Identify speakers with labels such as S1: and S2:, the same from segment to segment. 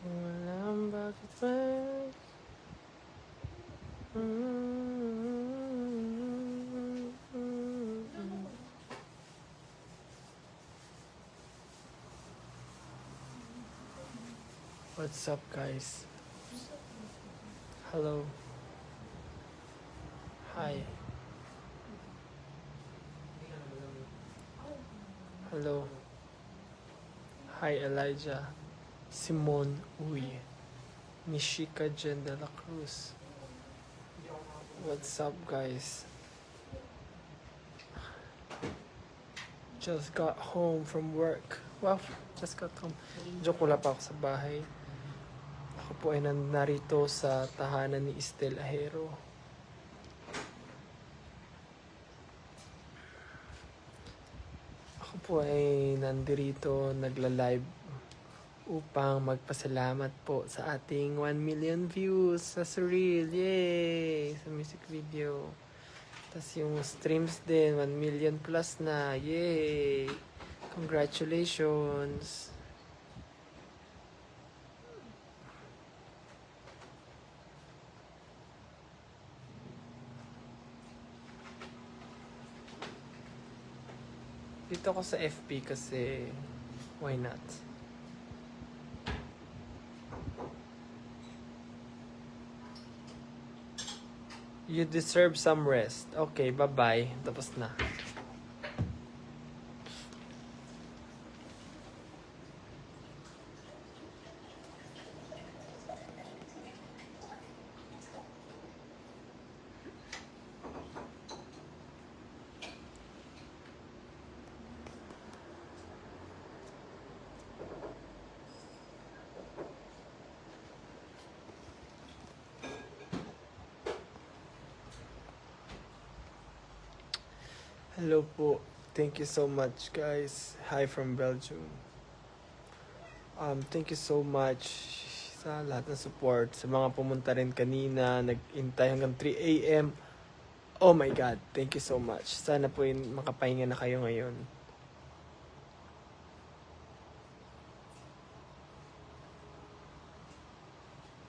S1: Walang bakit ba? What's up, guys? Hello. Hi. Hello. Hi, Elijah. Simone Uy. Nishika Jen de la Cruz. What's up, guys? Just got home from work. Wow, just got home. Joke, wala pa ako sa bahay. Ako po ay narito sa tahanan ni Estel Ahero. Ako po ay nandirito, nagla-live upang magpasalamat po sa ating 1 million views sa Surreal. Yay! Sa music video. Tapos yung streams din, 1 million plus na. Yay! Congratulations! Dito ako sa FB kasi why not? You deserve some rest. Okay, bye-bye. Tapos na. Hello po. Thank you so much, guys. Hi from Belgium. Thank you so much sa lahat ng support. Sa mga pumunta rin kanina, nag-intay hanggang 3 a.m. Oh my God, thank you so much. Sana po yun, makapahinga na kayo ngayon.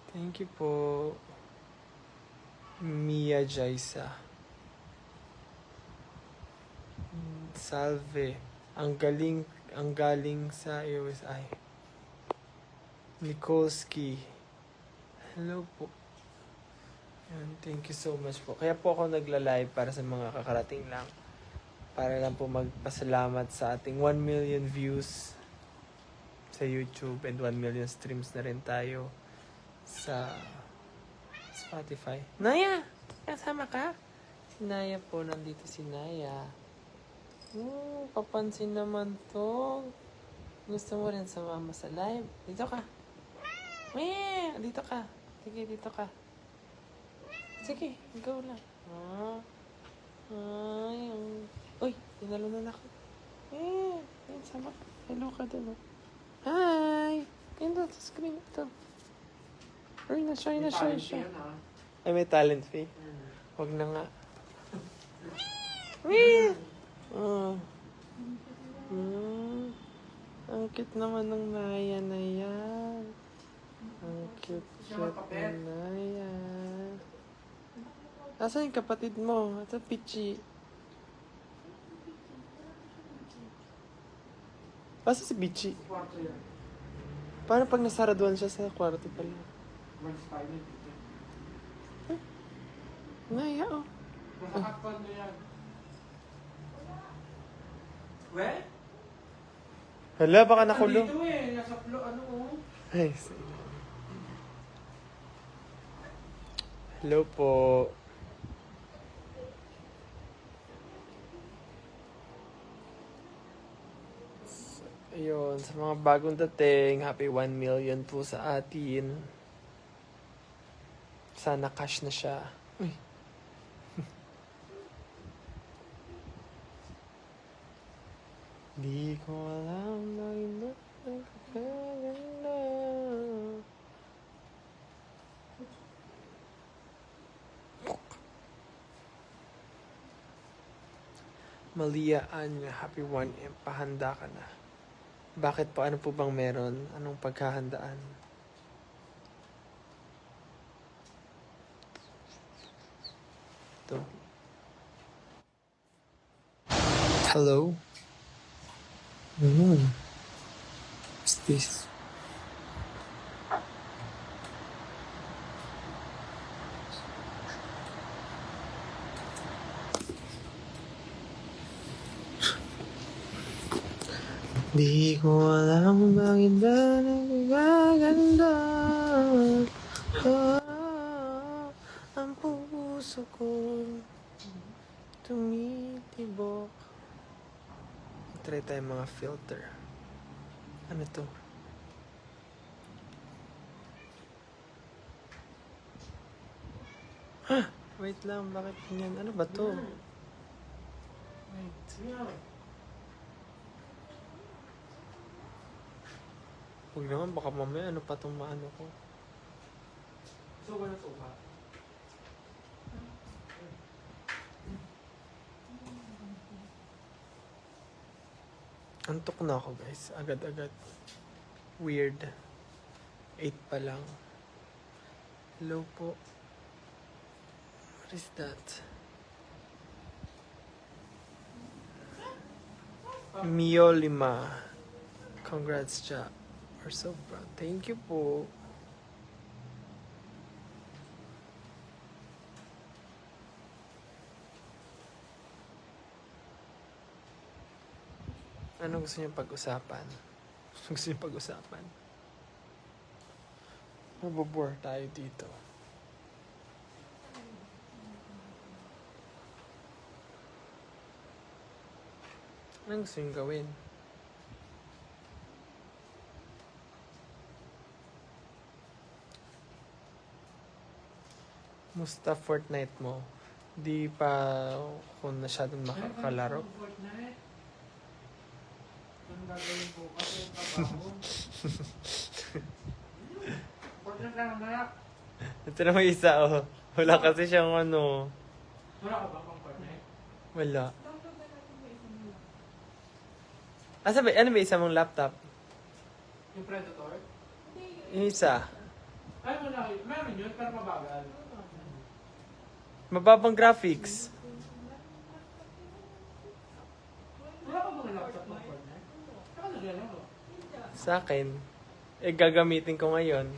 S1: Thank you po. Mia Jaisa. Salve. Ang galing sa USI. Nikolski. Hello po. Yan, thank you so much po. Kaya po ako nagla-live para sa mga kakarating lang. Para lang po magpasalamat sa ating 1 million views sa YouTube and 1 million streams na rin tayo sa Spotify. Naya! Kasama ka? Si Naya po, nandito si Naya. Papansin naman to. Gusto mo rin sumama sa live? Dito ka. Dito ka. Sige, dito ka. Sige, go lang. Uy, tinalunan ako. Sama. Hello ka dun. Hi! Ito, sa screen ito. Ay, na-shy. Ay, may talent fee. Huwag na nga. Ang cute naman ng Naya na yan. Ang cute ng Naya. Asan yung kapatid mo? Ito, Pichi. Asa si Pichi? Paano pag nasaraduan siya sa kwarto pala? Naya, oh.
S2: Masakakpan niya yan. Weh?
S1: Hala, baka nakulong.
S2: Dito nasa oh.
S1: Ay, hello po. Ayun, sa mga bagong dating, happy 1 million po sa atin. Sana cash na siya. Uy. Di ko alam na na. Malia Anya, happy 1M, pahanda ka na. Bakit po? Ano po bang meron? Anong paghahandaan? Hello? What's this? Di ko alam bakit ba nagaganda. Ang puso ko tumitibok. Try tayo mga filter. Ano to? Wait lang, bakit ganyan? Ano ba to? Wait. Huwag naman, baka mamaya ano pa itong maano ko.
S2: Suka na suka.
S1: Antok na ako guys, agad-agad. Weird. 8 pa lang. Hello po. What is that? Mio Lima. Congrats, cha. We're so proud. Thank you po. Ano gusto niyo pag-usapan? Gusto niyo pag-usapan? Mabobore tayo dito. Anong gusto niyo gawin? Musta Fortnite mo? Di pa ako masyadong makakalaro.
S2: Fortnite. Ang gagawin ko kasi yung trabaho. Fortnite lang naman.
S1: Ito na may isa, oh. Wala kasi siyang ano.
S2: Wala ka ba pang Fortnite?
S1: Wala. Sabi, ano ba isa mong laptop?
S2: Yung Predator?
S1: Yung isa.
S2: Ay, wala. Meron yun, pero mabagal.
S1: Mababang graphics.
S2: Wala ka bang laptop ng Fortnite? Saka naglalaro.
S1: Sa akin. Gagamitin ko ngayon.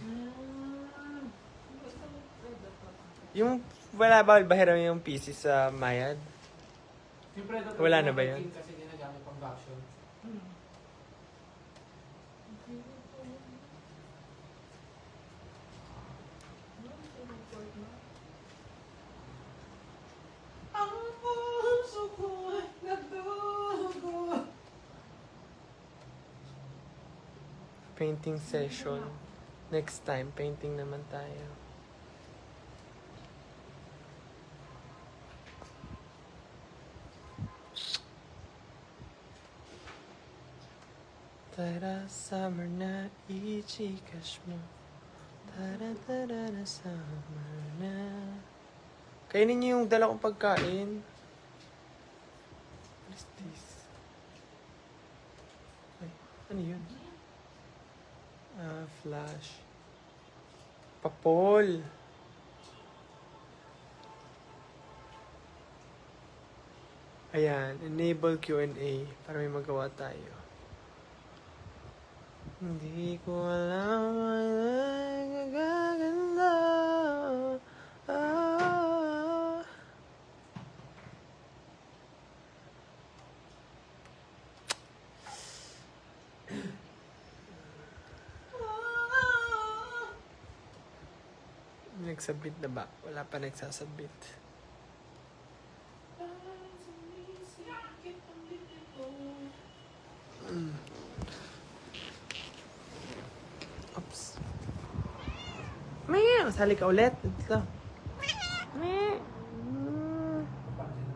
S1: Yung wala ba bahiram yung PC sa Mayad?
S2: Yung Predator.
S1: Wala na ba yun?
S2: Kasi ginagamit pang action. Ang puso ko'y nagdugo.
S1: Painting session. Next time, painting naman tayo. Tara, summer na, ichikash mo. Tara, tara na, summer na. Kainin niyo yung dala kong pagkain. What is this? Ay, ano yun? Flash. Papol. Ayan, enable Q&A para may magawa tayo. Hindi ko alam ay nagaganda. Nagsabit na ba? Wala pa nagsasabit. Oops. Meow! Sali ka ulit. Dito. Meow!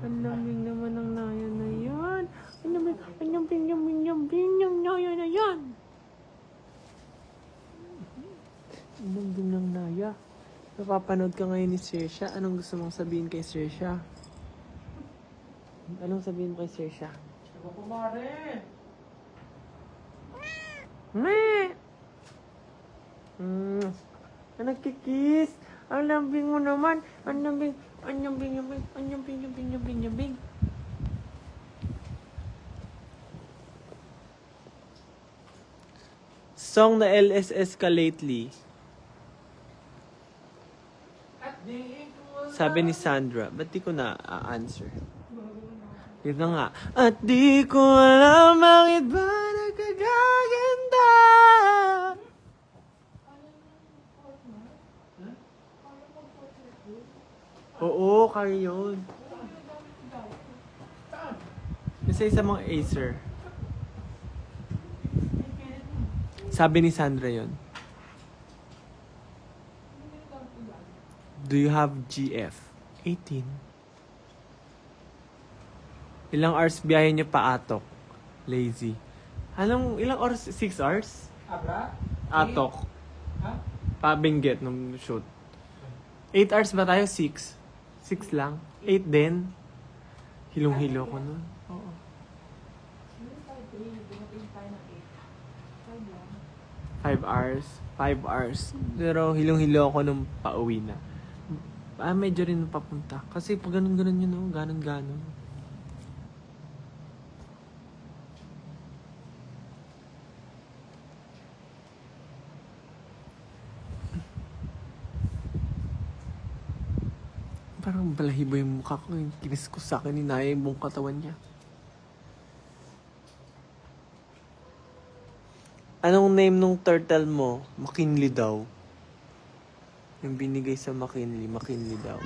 S1: Ang lambing naman ng naya na yan. Ang lambing ng naya na yan. Ang lambing ng naya. Napapanood ka ngayon ni Sirsha. Anong gusto mong sabihin kay Sirsha? Anong sabihin mo kay Sirsha?
S2: Ako pumare.
S1: Meh! Nagkikiss. Ang lambing mo naman. Ang lambing. Song na LSS ka lately.
S2: At di ko
S1: Sabi ni Sandra. Ba't di ko na answer? Yun na nga. At di ko alam bakit ba nagkagaganda. Oo, kaya yun. Isa sa mga Acer. Sabi ni Sandra yun. Do you have GF? 18. Ilang hours biyahe niyo pa Atok? Lazy. Ilang hours? 6 hours?
S2: Abra?
S1: Atok.
S2: Ha?
S1: Pa Benguet nung shoot. 8 hours ba tayo? 6? 6 lang? 8 din? Hilong-hilo ko nun. Oo. 5 hours. 5 hours. Pero hilong-hilo ako nung pauwi na. Medyo rin papunta. Kasi pag ganun-ganun yun, no? Ganon-ganon. Parang balahibo yung mukha ko. Yung kinis ko sa akin, inaya yung buong katawan niya. Anong name nung turtle mo? McKinley daw. Yung binigay sa McKinley. McKinley daw.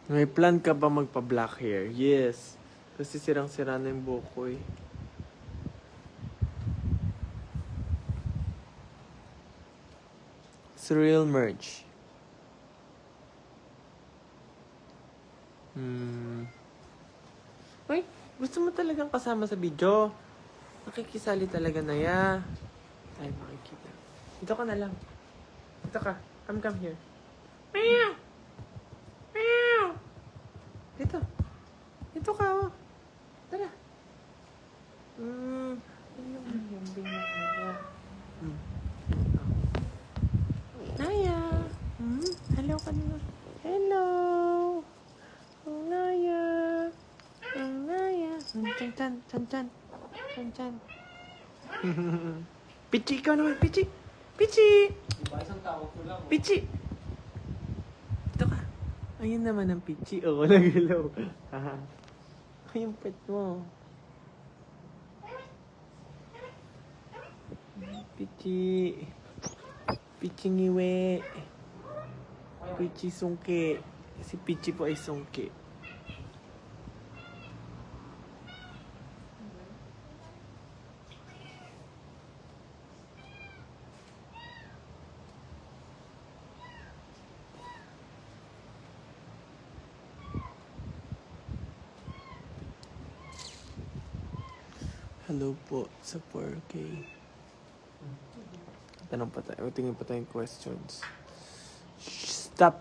S1: May plan ka ba magpa-black hair? Yes. Kasi sirang-sira na yung buhok ko eh. Surreal merge. Uy, gusto mo talagang kasama sa video? Nakikisali talaga na ya. Ay, makikita. Dito ka na lang. Dito ka. Come here. Meow! Meow! Dito. Dito ka, oh. Tara. Naya. Hello ka na. Hello. Oh, Naya. Oh, Naya. Chan. Pichi, ikaw naman. Pichi. Pichi.
S2: Diba isang tawag ko lang?
S1: Pichi. Dito ka. Ayun naman ang Pichi. Oo, nag-hello. Ay, yung pet mo. Pichi. Pichi ngiwe. Pichi sungke. Si Pichi po ay sungke. Hello po sa 4K. Tanong pa tayo. Tingin pa tayong questions. Stop!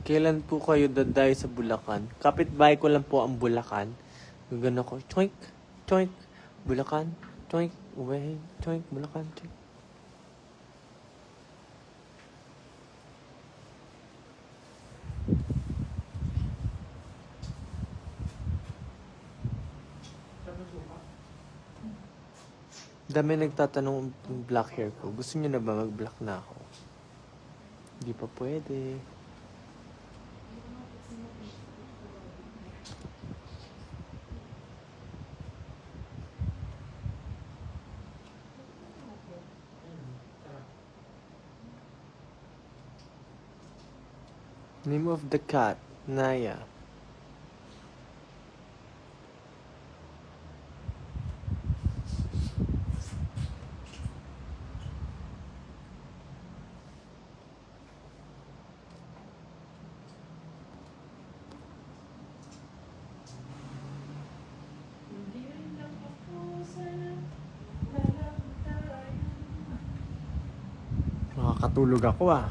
S1: Kailan po kayo daday sa Bulacan? Kapitbahay ko lang po ang Bulacan. Gagano ko, choink, choink, Bulacan, choink, uwe, choink, Bulacan, choink. Dami nagtatanong ng black hair ko. Gusto niyo na ba mag-black na ako? Hindi pa pwede. Name of the cat, Naya.
S2: Hindi
S1: matulog ako ah.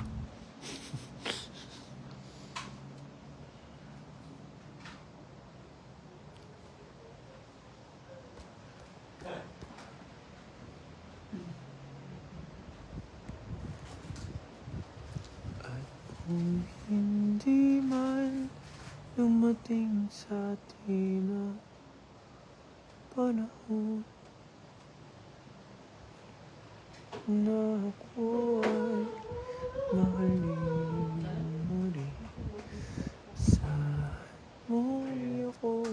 S1: At kung hindi man dumating sa atin ang panahon na ako ay mahalin muli. Saan mo ako?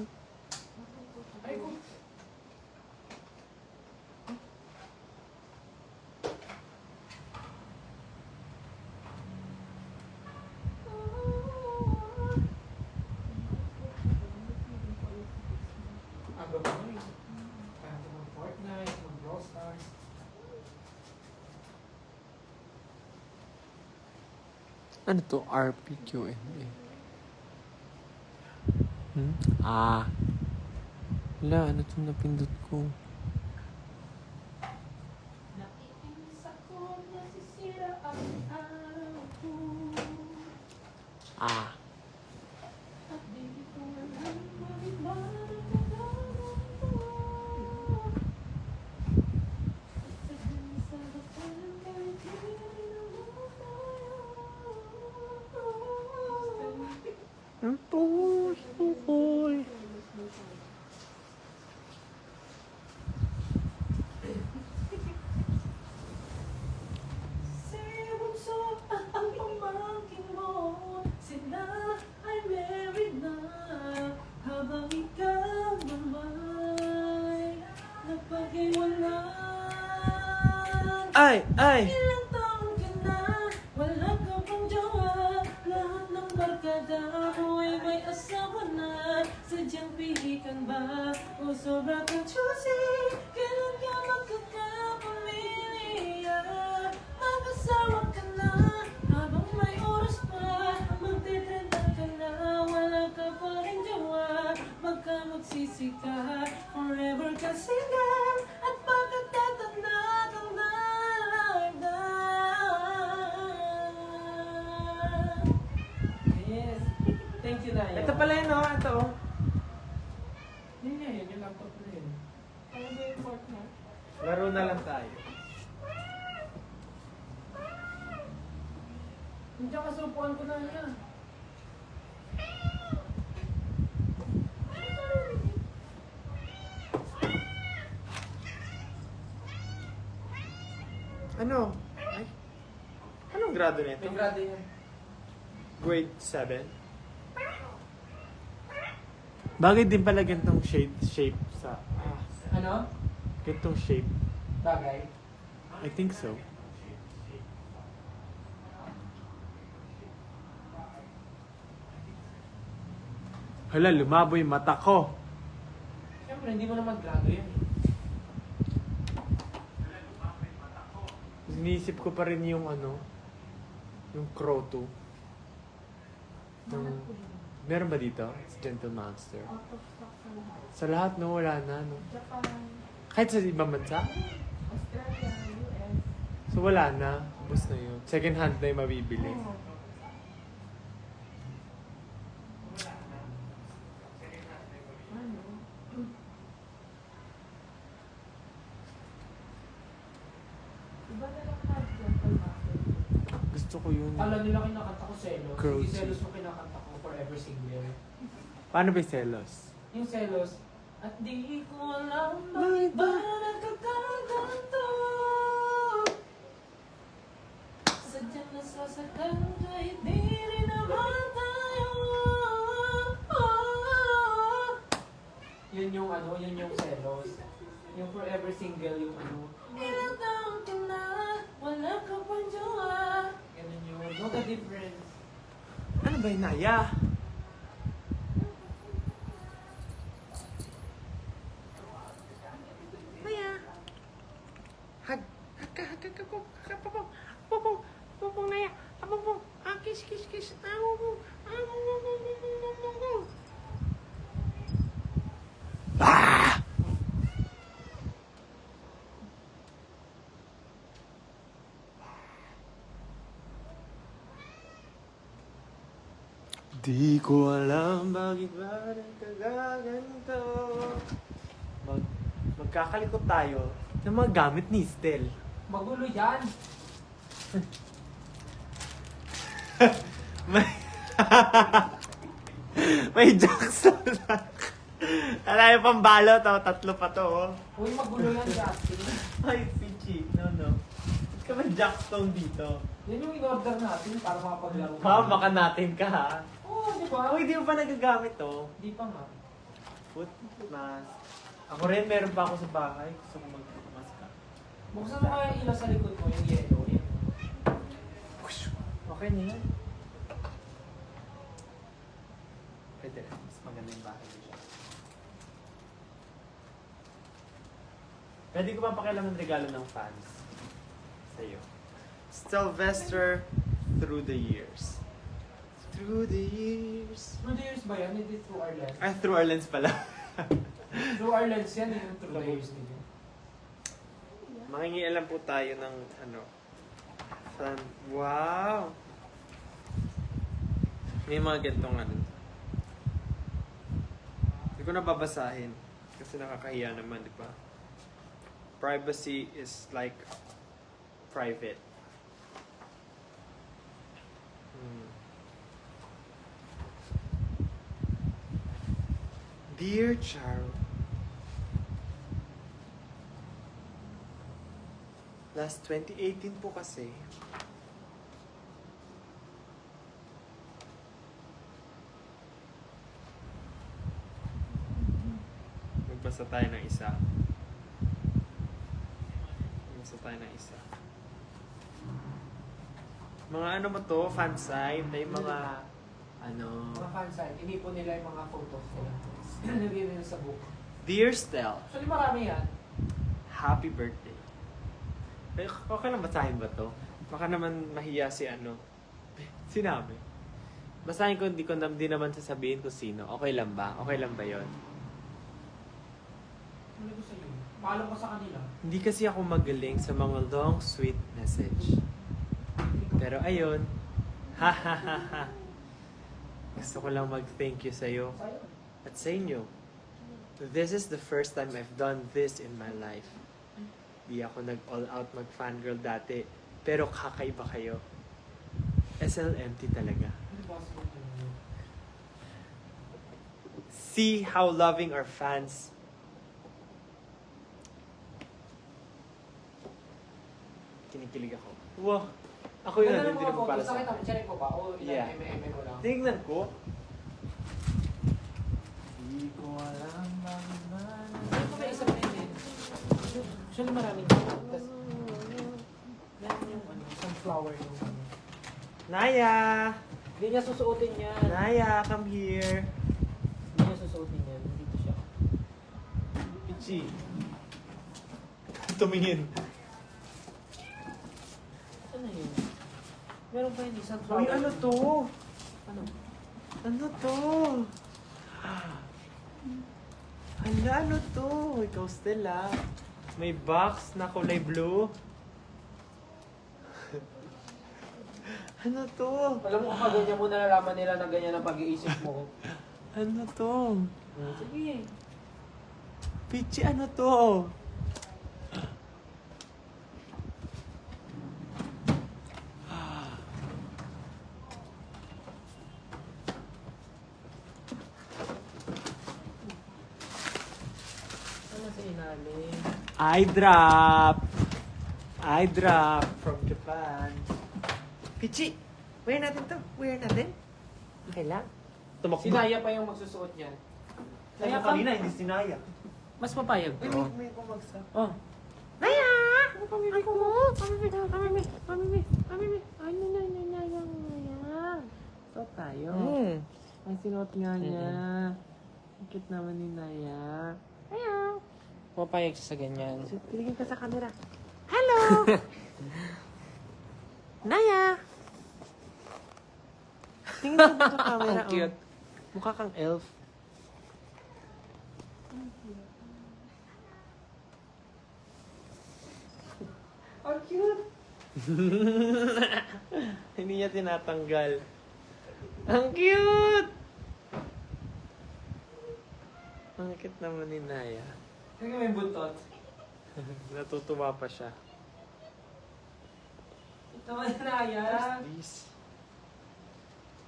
S2: Ang gaba mo eh. Kaya mag-Fortnite, mag-Brawl Stars.
S1: Ano to? RPQMA. Ah. Wala, ano to napindot ko?
S2: Naiinis ako, nasisira ang araw ko.
S1: Ah.
S2: At di ko alam bakit ba nagkakaroon ko. At sa harapan kahit di naman tayo.
S1: Ang puso ko'y
S2: Si Bunso at ang pamangkin mo, sila ay married na. Habang ikaw naman napag-iwanan.
S1: Ay!
S2: Ilang taon ka na, wala ka pang jowa. Lahat ng barkada mo ay may asawa na. Sadyang pihikan ba o sobra kang choosy? Kailan ka magkakapamilya? Mag-asawa ka na habang may oras pa. Magtitrenda ka na, wala ka pa rin jowa. Magka magsisi ka, forever ka single. At pagkatatanda kang dalaga. Yes. Thank you, Naya.
S1: Ito pala yun, no? Ito.
S2: Yun nga yun, yung laptop na yun. Ano ba yung Fortnite?
S1: Laro na lang tayo.
S2: Hindi ka supuan ko na yan.
S1: Ano? Ay? Anong grado nito?
S2: May grado yan.
S1: Grade 7? Bagay din pala ganitong shape sa...
S2: Ano?
S1: Ganitong shape.
S2: Bagay.
S1: I think so. Hala, lumabo yung mata ko.
S2: Siyempre, hindi mo naman grado yan.
S1: Iniisip ko pa rin yung ano, yung Crow 2. Meron ba dito? It's Gentle Monster.
S2: Out of stock sa lahat.
S1: Sa lahat, no? Wala na, no?
S2: Japan,
S1: Kahit sa ibang bansa?
S2: Australia, US.
S1: So wala na. Ubus na yun. Second hand na yung mabibili.
S2: Oh. Ano? Iba na lang na Gentle Master.
S1: Gusto ko yun.
S2: Alam nila kinakanta ko Selos.
S1: Crow
S2: Hindi
S1: Two.
S2: Selos mo kinakanta ko Forever Single.
S1: Paano ba yung selos?
S2: Yung Selos, at di ko alam bakit ba nagkakaganto. Sadyang nasasaktan kahit di rin naman tayo. Yun yung ano, yun yung Selos. Yung Forever Single, yung ano. Ilang taon ka na, wala ka pang jowa. Ganun yun. Know the difference.
S1: Ano ba yung Naya? Naya. Hag. Pupong Naya. Pupong. Kiss. Ah! Di ko alam bakit ba nagkagaganito. Magkakalikot tayo ng mga gamit ni Estel.
S2: Magulo yan.
S1: May, may jokes na. Alam yung pambalot, oh. Tatlo pa to, oh.
S2: Uy, magulo yan, Justin.
S1: Ay, Pichi. No. Ba't ka ba jackstone dito?
S2: Yan yung in-order natin para makapaglaro.
S1: Baka natin ka, ha?
S2: Oo, di ba?
S1: Uy, di mo pa nagagamit, to.
S2: Di pa nga.
S1: Foot mask. Ako rin, meron pa ako sa bahay. Gusto ko mag-mask ka.
S2: Buksan mo kaya ilaw sa likod mo, yung yellow. Yan.
S1: Okay na yan. Pwede rin. Mas maganda yung bahay niya. Pwede ko ba pakialaman regalo ng fans? Sa'yo. Sylvester through the years. Through the years.
S2: Through the years ba yan? Hindi through our lens.
S1: Ah, through our lens pala.
S2: Through our lens yan, yung through the years din.
S1: Mangingialam po tayo ng ano. Fan. Wow! May mga gantong ano. Hindi ko na babasahin. Kasi nakakahiya naman, di ba? Privacy is like private. Dear Charo, last 2018 po kasi, magbasa tayo ng isa. Magbasa tayo ng isa. Mga ano mo to, fansite, may mga ano.
S2: Mga fansite, inipon nila yung mga photos nila. Nilagay nila sa book.
S1: Dear Stel,
S2: Actually, marami yan.
S1: happy birthday. Eh, okay lang basahin ba to? Baka naman mahiya si ano. Sinabi. Basahin ko, di naman sasabihin ko sino. Okay lang ba? Okay lang ba yon?
S2: Ano ko sa iyo? Paalam ko sa kanila.
S1: Hindi kasi ako magaling sa mga long, sweet message. Pero ayun. Ha ha ha ha. Gusto ko lang mag-thank you sa'yo.
S2: Sa'yo.
S1: At sa inyo. This is the first time I've done this in my life. Di ako nag-all out mag-fangirl dati. Pero kakaiba kayo. SLMT talaga.
S2: Hindi possible yun.
S1: See how loving our fans. Kinikilig ako. Wow. Ako yun,
S2: Ganda ng
S1: hindi
S2: mga
S1: naman para
S2: photos.
S1: sa
S2: Nakita mo, check mo ba? O
S1: Yeah.
S2: MM mo lang?
S1: Tingnan ko. Di ko alam bakit ba.
S2: Ano pa may isa pa yun eh? Actually, maraming tapos meron yung ano, sunflower yung ano.
S1: Naya!
S2: Hindi niya susuotin yan.
S1: Naya, come here.
S2: Hindi niya susuotin yan. Dito siya.
S1: Pichi. Tumingin.
S2: Ano yun? Meron pa hindi sunflower.
S1: Uy, ano to?
S2: Ano?
S1: Ano to? Hala, ano to? Ikaw, Stella. May box na kulay blue. Ano to?
S2: Alam mo kapag ganyan mo nalalaman nila na ganyan ang pag-iisip mo.
S1: Ano to?
S2: Sige.
S1: Pichi, ano to?
S2: Ano sa inalim?
S1: Eye drop. Eye drop from Japan. Pichi, wear natin to. Wear natin. Okay lang. Tumakbo.
S2: Si Naya pa yung magsusuot niyan.
S1: Kaya kanina, hindi sinaya.
S2: Mas papayag
S1: Uy,
S2: to.
S1: may bumagsak.
S2: Oh.
S1: Naya!
S2: Ano pamimik mo? Pamimik. Ano na. So tayo. Ay, sinuot nga niya. Ang cute naman ni Naya. Ayaw. Papayag siya sa ganyan.
S1: Tingin ka sa camera. Hello! Naya! Tingin ka sa camera.
S2: Ang cute.
S1: Mukha kang elf.
S2: Ang cute.
S1: Hindi niya tinatanggal. Ang cute! Ang cute naman ni Naya.
S2: Tingnan mo yung buntot.
S1: Natutuwa pa siya.
S2: Ito man na Naya.
S1: Please.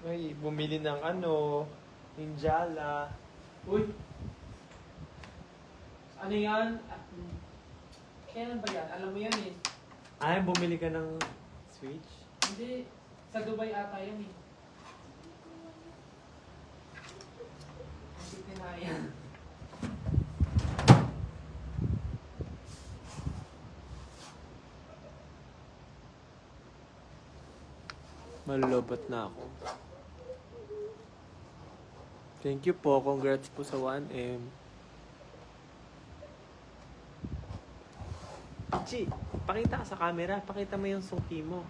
S1: Ay, bumili ng ano, Ninjala.
S2: Uy. Ano yan? Kailan ba yan? Alam mo yan eh.
S1: Ay, bumili ka ng Switch?
S2: Hindi. Sa Dubai ata yan eh. Hindi na yan.
S1: Malulobot na ako. Thank you po. Congrats po sa 1M. Chi, pakita ka sa camera. Pakita mo yung sungki mo.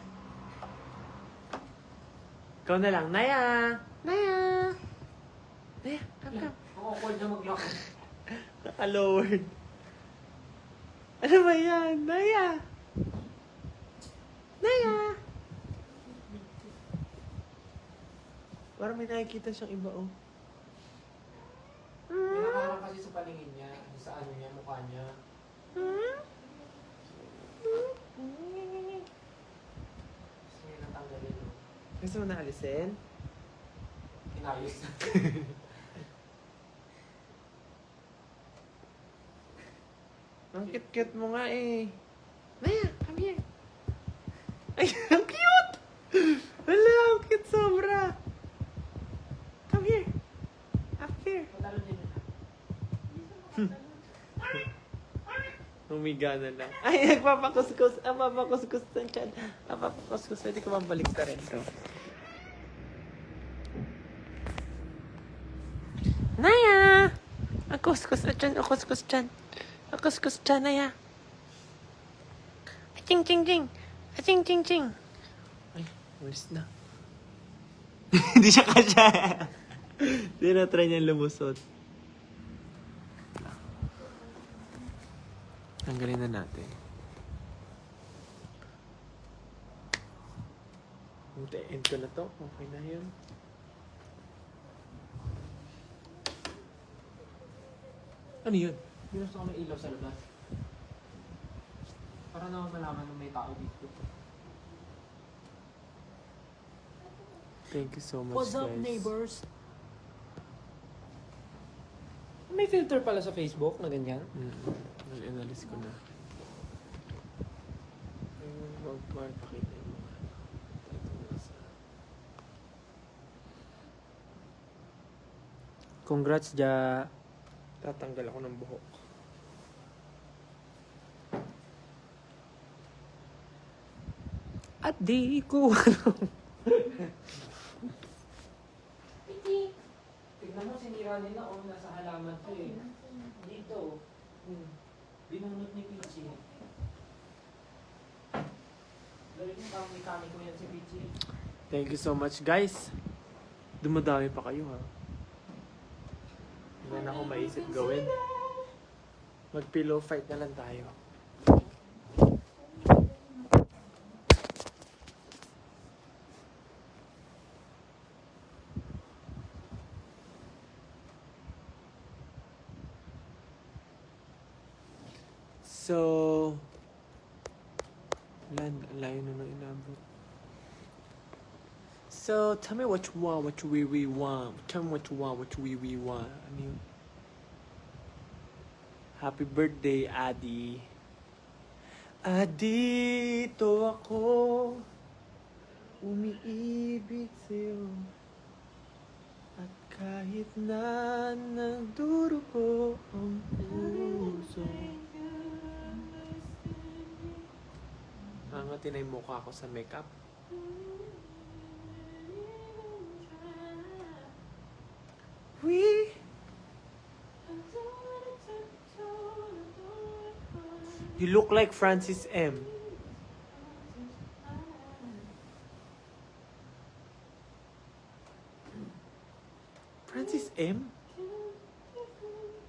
S1: Ikaw na lang. Naya! Naya! Naya, come, come.
S2: Ang awkward na mag-lock.
S1: Naka-lowered. Ano ba yan? Naya! Naya! Parang may nakikita siyang iba, oh.
S2: May nakarang kasi sa paningin niya. Sa ano niya, mukha niya. Gusto niya natanggalin. No?
S1: Gusto mo na alisin?
S2: Inayos na.
S1: Ang cute-cute mo nga eh. Naya, come here. Ay, ang cute! Wala, ang cute sobra. Come here. Up here.
S2: Patalo din na.
S1: Humiga na lang. Ay, nagpapakuskus. Ang papakuskus na siya. Ang papakuskus. Pwede ko mabalik sa rin to. Naya! Ang kuskus na dyan. Ang kuskus dyan. Ang kuskus dyan, Naya. Aching, ching, ching. Aching, ching, ching. Ay, ulis na. Hindi siya kasya. Tinatry niya lumusot. Tanggalin na natin. End ko na to. Okay na yun. Ano yun?
S2: Binusto ko ng ilaw sa labas. Para naman malaman na may tao dito.
S1: Thank you so much,
S2: What's up,
S1: guys.
S2: neighbors? May filter pala sa Facebook na ganyan.
S1: Inalis ko na. Huwag pakita yung mga Congrats, Ja. Tatanggal ako ng buhok. At di ko
S2: Tignan mo, sinira nila o nasa halaman to eh. Dito. Binunot ni Pichi. Galing yung pang mekaniko yan si Pichi.
S1: Thank you so much, guys. Dumadami pa kayo, ha? Hindi na ako maisip gawin. Mag-pillow fight na lang tayo. So, layo na nang inabot. So, tell me what you want, what you really want. Tell me what you want, what you really want. Ano yun? Happy birthday, Adi. Adi, ito ako. Umiibig sa'yo. At kahit na nagdurugo ang puso. Angatin na yung mukha ko sa makeup. We You look like Francis M. Francis M?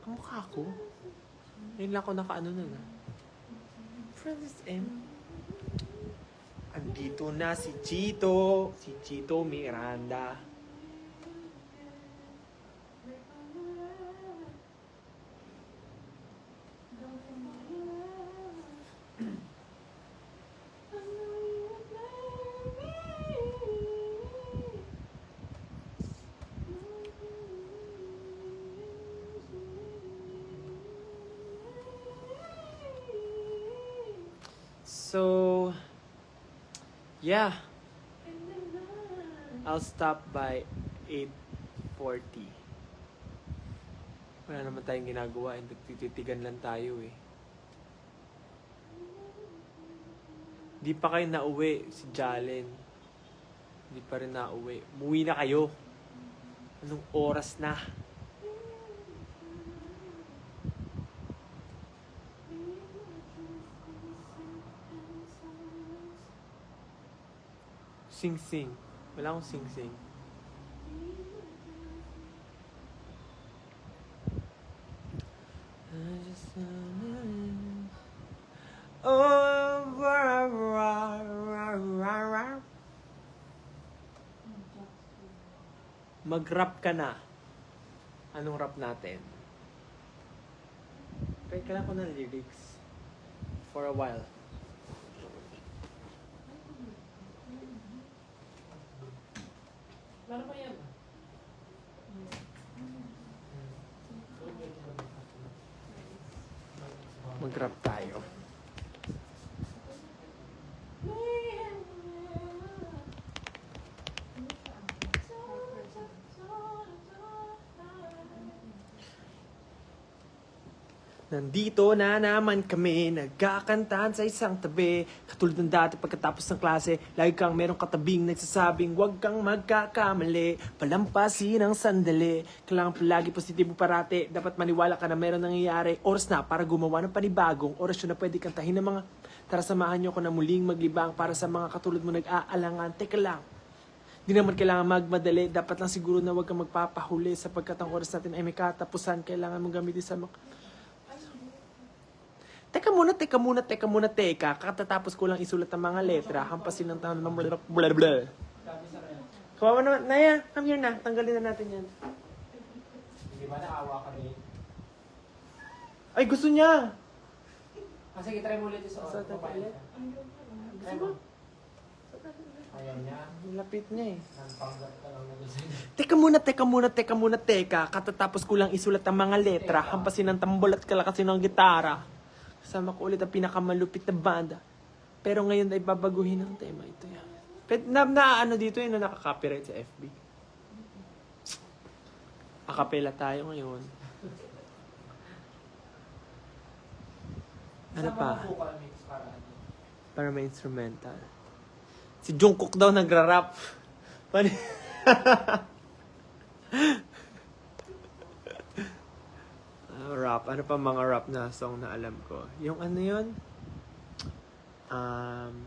S1: Ang mukha ko? Ngayon lang ako nakaano na na. Francis M? Andito na si Chito. Si Chito Miranda. So, yeah. I'll stop by 8:40. Wala naman tayong ginagawa. Nagtititigan lang tayo eh. Di pa kayo nauwi, si Jalen. Di pa rin nauwi. Umuwi na kayo. Anong oras na? Sing-sing. Wala akong sing-sing. Mag-rap ka na. Anong rap natin? Kailangan ko ng lyrics. For a while.
S2: Paano pa yan?
S1: Mag-rap tayo. Nandito na naman kami, nagkakantahan sa isang tabi. Katulad ng dati pagkatapos ng klase, lagi kang merong katabing nagsasabing, huwag kang magkakamali, palampasin ang sandali. Kailangan palagi positibo parate, dapat maniwala ka na meron nangyayari. Oras na para gumawa ng panibagong orasyon na pwede kantahin ng mga. Tara samahan niyo ako na muling maglibang para sa mga katulad mo nag-aalangan. Teka lang, di naman kailangan magmadali, dapat lang siguro na huwag kang magpapahuli sapagkat ang oras natin ay may katapusan. Kailangan mong gamitin sa mga. Teka muna. Katatapos ko lang isulat ang mga letra. Hampasin ng tanong ng blablabla. Kawawa naman. Naya, come here na. Tanggalin na natin yan.
S3: Hindi ba naawa kami?
S1: Ay, gusto niya!
S3: Sige, try mo ulit sa
S1: Sa
S3: babae.
S1: ulit?
S3: Try mo. Ayaw niya.
S1: Lapit niya eh.
S3: Nagpanggap ka lang na gusto niya.
S1: Teka muna. Katatapos ko lang isulat ang mga letra. Hampasin ng tambol at kalakasin ng gitara. Kasama ko ulit ang pinakamalupit na banda. Pero ngayon ay babaguhin ang tema. Ito yan. Ano dito yun na nakaka-copyright sa FB. Akapela tayo ngayon. Ano
S3: Sa
S1: pa?
S3: mga vocal mix para ano?
S1: Para may instrumental. Si Jungkook daw nagra-rap. Rap. Ano pa mga rap na song na alam ko? Yung ano yun? Ano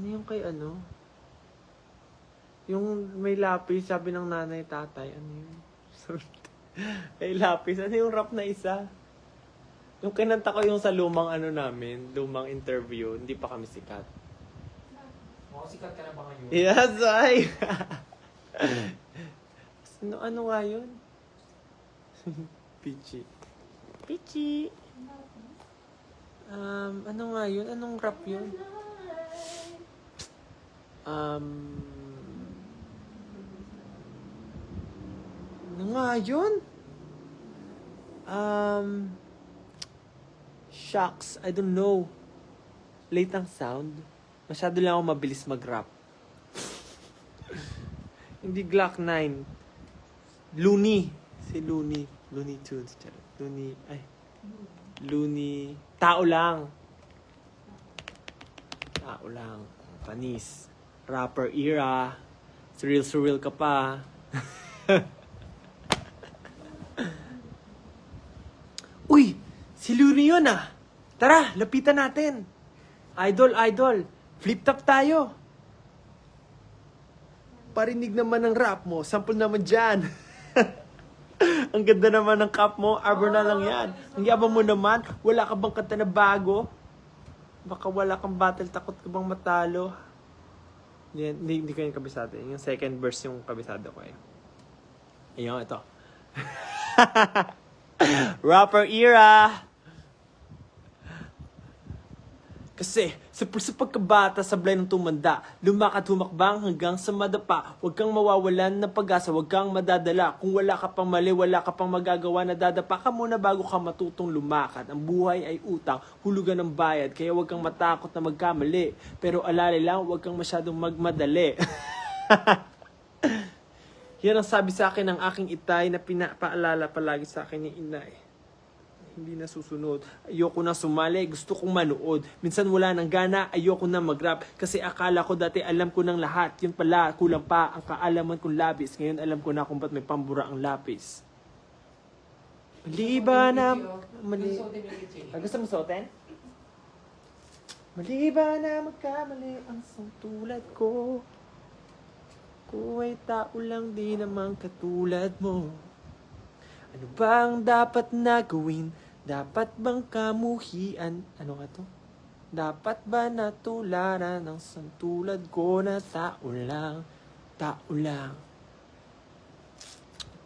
S1: yung kay ano? Yung may lapis, sabi ng nanay, tatay. Ano yun? May lapis. Ano yung rap na isa? Yung kinanta ko yung sa lumang ano namin, lumang interview, hindi pa kami sikat.
S3: Mukhang sikat ka na ba ngayon?
S1: Yes, ay! ano nga yun? Pichi. Ano nga yun? Anong rap yun? Ano nga yun? Shucks, I don't know. Late ang sound. Masyado lang ako mabilis mag-rap. Hindi Glock 9. Looney. Si Looney. Looney Tunes. Looney. Tao lang. Panis. Rapper era. Surreal ka pa. Uy! Si Looney yun ah! Tara, lapitan natin. Idol. Flip top tayo. Parinig naman ng rap mo. Sample naman dyan. Ang ganda naman ng cap mo. Arbor na lang yan. Ang yabang mo naman. Wala ka bang kanta na bago? Baka wala kang battle. Takot ka bang matalo? Hindi ko yung kabisado. Yung second verse yung kabisado ko eh. Ayun, ito. Rapper era. Kasi sa pagkabata, sablay ng tumanda, lumakad humakbang hanggang sa madapa. Huwag kang mawawalan ng pag-asa, huwag kang madadala. Kung wala ka pang mali, wala ka pang magagawa na dadapa ka muna bago ka matutong lumakad. Ang buhay ay utang, hulugan ng bayad, kaya huwag kang matakot na magkamali. Pero alala lang, huwag kang masyadong magmadali. Yan ang sabi sa akin ng aking itay na pinapaalala palagi sa akin ni inay. Hindi na susunod. Ayoko na sumali, gusto kong manood. Minsan wala nang gana, ayoko na mag-rap. Kasi akala ko dati alam ko ng lahat. Yun pala, kulang pa ang kaalaman kong labis. Ngayon alam ko na kung ba't may pambura ang lapis. Mali ba na... Mali... Gusto mo suotin? Mali ba na magkamali ang isang tulad ko? Ko ay tao lang di naman katulad mo. Ano bang dapat na gawin? Dapat bang kamuhian? Ano nga to? Dapat ba natularan ng isang tulad ko na tao lang? Tao lang.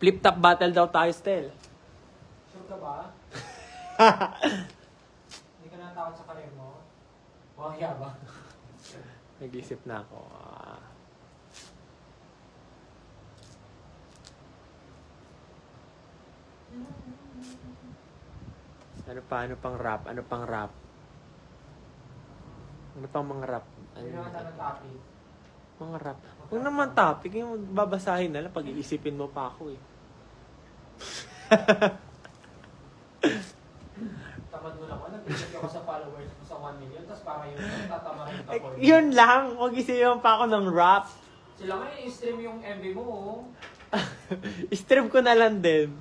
S1: Flip-top battle daw tayo, Stel.
S3: Sure ka ba? Hindi ka natakot sa karir mo? Wahya ba?
S1: Nag-isip na ako. Ano pa? Ano pang rap? Ano pang rap? Ano pang mga rap? Ano
S3: Hindi naman ng topic.
S1: mga rap? Huwag naman topic. Yung babasahin na lang. Pag-iisipin mo pa ako eh.
S3: Tamad mo naman. Nag-isip ako sa followers mo sa 1 million. Tapos para yun, tatama rin
S1: Eh,
S3: ka for
S1: yun lang. Huwag isipan pa ako ng rap.
S3: Sila nga i-stream yung MV mo. Oh.
S1: Stream ko na lang din.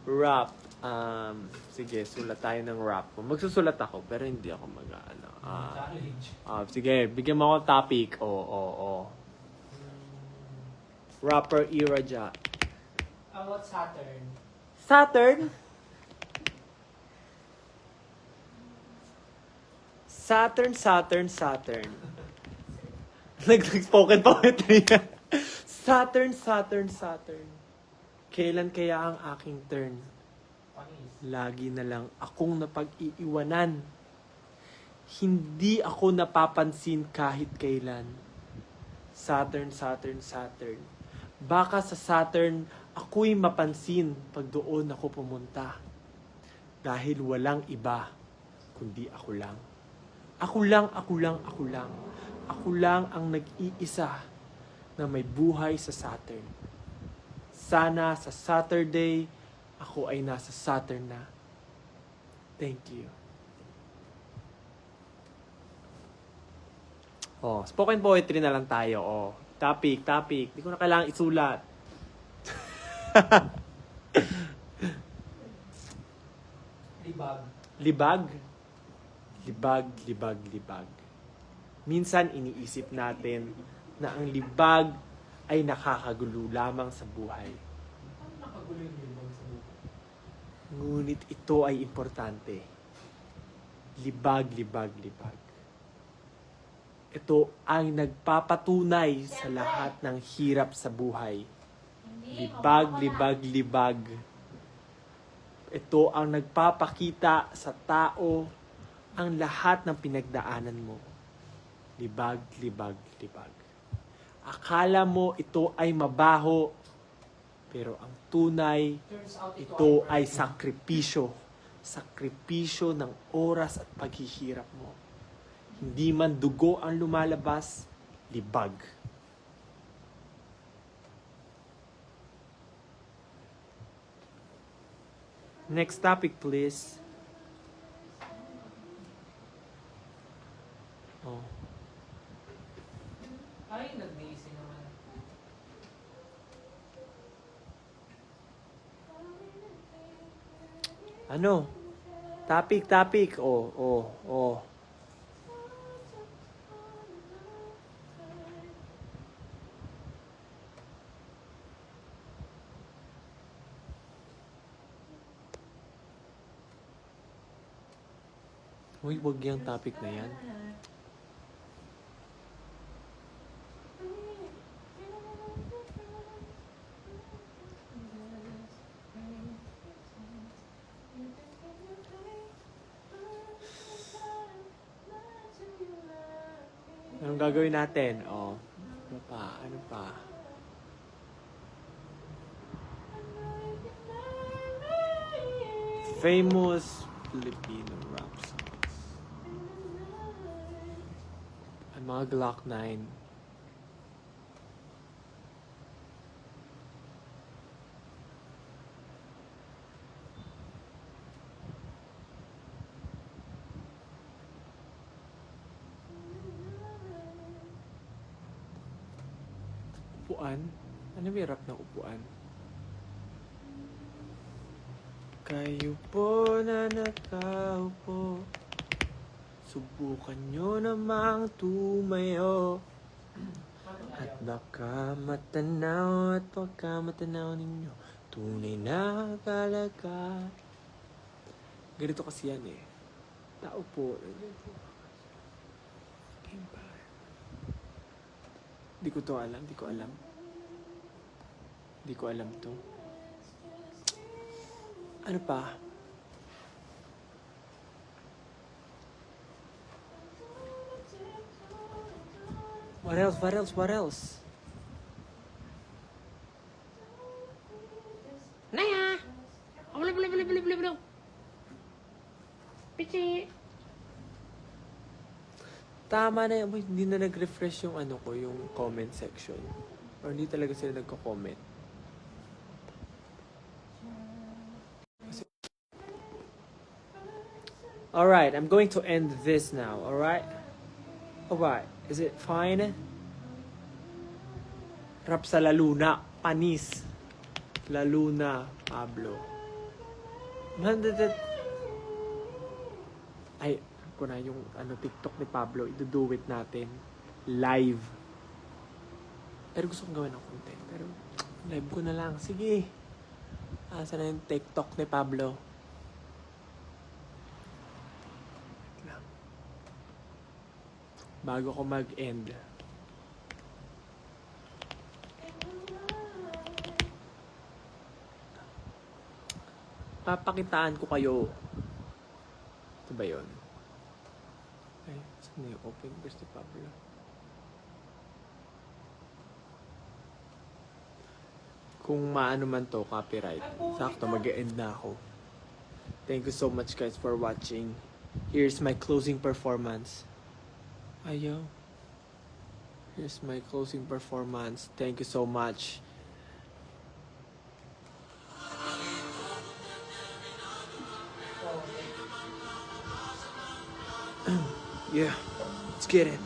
S1: Rap. Sige, sulat tayo ng rap. Magsusulat ako, pero hindi ako mag-ano.
S3: Challenge.
S1: Sige, bigyan mo ako topic. Rapper era dyan.
S3: What's Saturn?
S1: Saturn? Saturn. Nag-spoken poetry. Saturn. Kailan kaya ang aking turn?
S3: Panis.
S1: Lagi na lang akong napag-iiwanan. Hindi ako napapansin kahit kailan. Saturn. Baka sa Saturn, ako'y mapansin pag doon ako pumunta. Dahil walang iba, kundi ako lang. Ako lang ang nag-iisa na may buhay sa Saturn. Sana sa Saturday, ako ay nasa Saturn na. Thank you. Spoken poetry na lang tayo. Topic. Di ko na kailangan isulat.
S3: Libag.
S1: Libag. Minsan iniisip natin na ang libag ay nakakagulo lamang sa buhay.
S3: Ano nakagulo yung libag sa buhay?
S1: Ngunit ito ay importante. Libag. Ito ang nagpapatunay sa lahat ng hirap sa buhay. Libag. Ito ang nagpapakita sa tao ang lahat ng pinagdaanan mo. Libag. Akala mo ito ay mabaho, pero ang tunay,
S3: Turns out
S1: ito ay sakripisyo. Sakripisyo ng oras at paghihirap mo. Hindi man dugo ang lumalabas, libag. Next topic, please.
S3: Ay, nag-busy naman.
S1: Ano? Topic. Uy, wag yung topic na yan. Anong gagawin natin? Oh, ano pa? Ano pa? Famous Filipino rap songs. Ang mga Glock 9. Upuan? Ano may rap ng upuan? Kayo po na nakaupo, subukan nyo namang tumayo. At baka matanaw at baka matanaw ninyo tunay na kalaga. Ganito kasi yan eh. Tao po. Di ko to alam. Di ko alam. Di ko alam to. Ano pa? What else? What else? What else?
S2: Naya! Bulaw. Pichi!
S1: Tama na yun. Uy, hindi na nag-refresh yung ano ko, yung comment section. Or hindi talaga sila nagko-comment. Alright, I'm going to end this now, alright? Alright, is it fine? Rap sa Laluna, Panis. Laluna, Pablo. Ay, ko na yung TikTok ni Pablo, i-do it natin live. Pero gusto kong gawin ng content. Pero live ko na lang. Sige. Asa na yung TikTok ni Pablo? Wait lang. Bago ko mag-end. Papakitaan ko kayo. Ito ba yun? Ay, saan na yung open verse ni Pablo? Kung maano man to, copyright. Sakto, mag-e-end na ako. Thank you so much guys for watching. Here's my closing performance. Ayaw. Here's my closing performance. Thank you so much. Yeah, let's get it.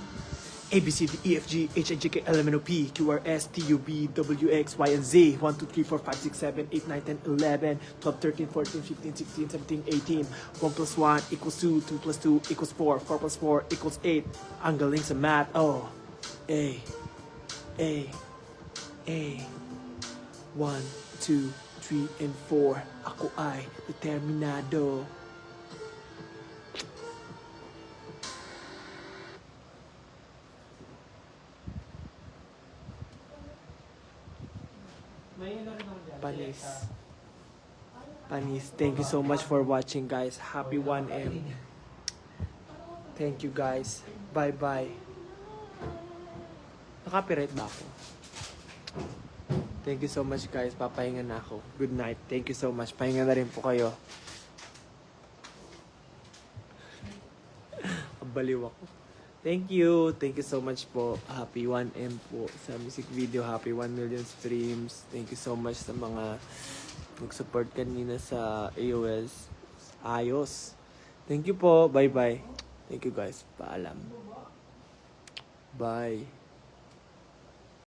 S1: A, B, C, D, E, F, G, H, I, J, K, L, M, N, O, P, Q, R, S, T, U, V, W, X, Y, and Z. 1, 2, 3, 4, 5, 6, 7, 8, 9, 10, 11, 12, 13, 14, 15, 16, 17, 18. 1 plus 1 equals 2, 2 plus 2 equals 4, 4 plus 4 equals 8. Ang galing sa math. Oh, A, 1, 2, 3, and 4. Ako ay determinado. Panis. Panis. Thank you so much for watching, guys. Happy 1M. Thank you, guys. Bye-bye. Nakapiright ba ako? Thank you so much, guys. Papahinga na ako. Good night. Thank you so much. Pahinga na rin po kayo. Baliw ako. Thank you. Thank you so much po. Happy 1M po sa music video. Happy 1 million streams. Thank you so much sa mga nag-support kanina sa AOS. Ayos. Thank you po. Bye-bye. Thank you guys. Paalam. Bye.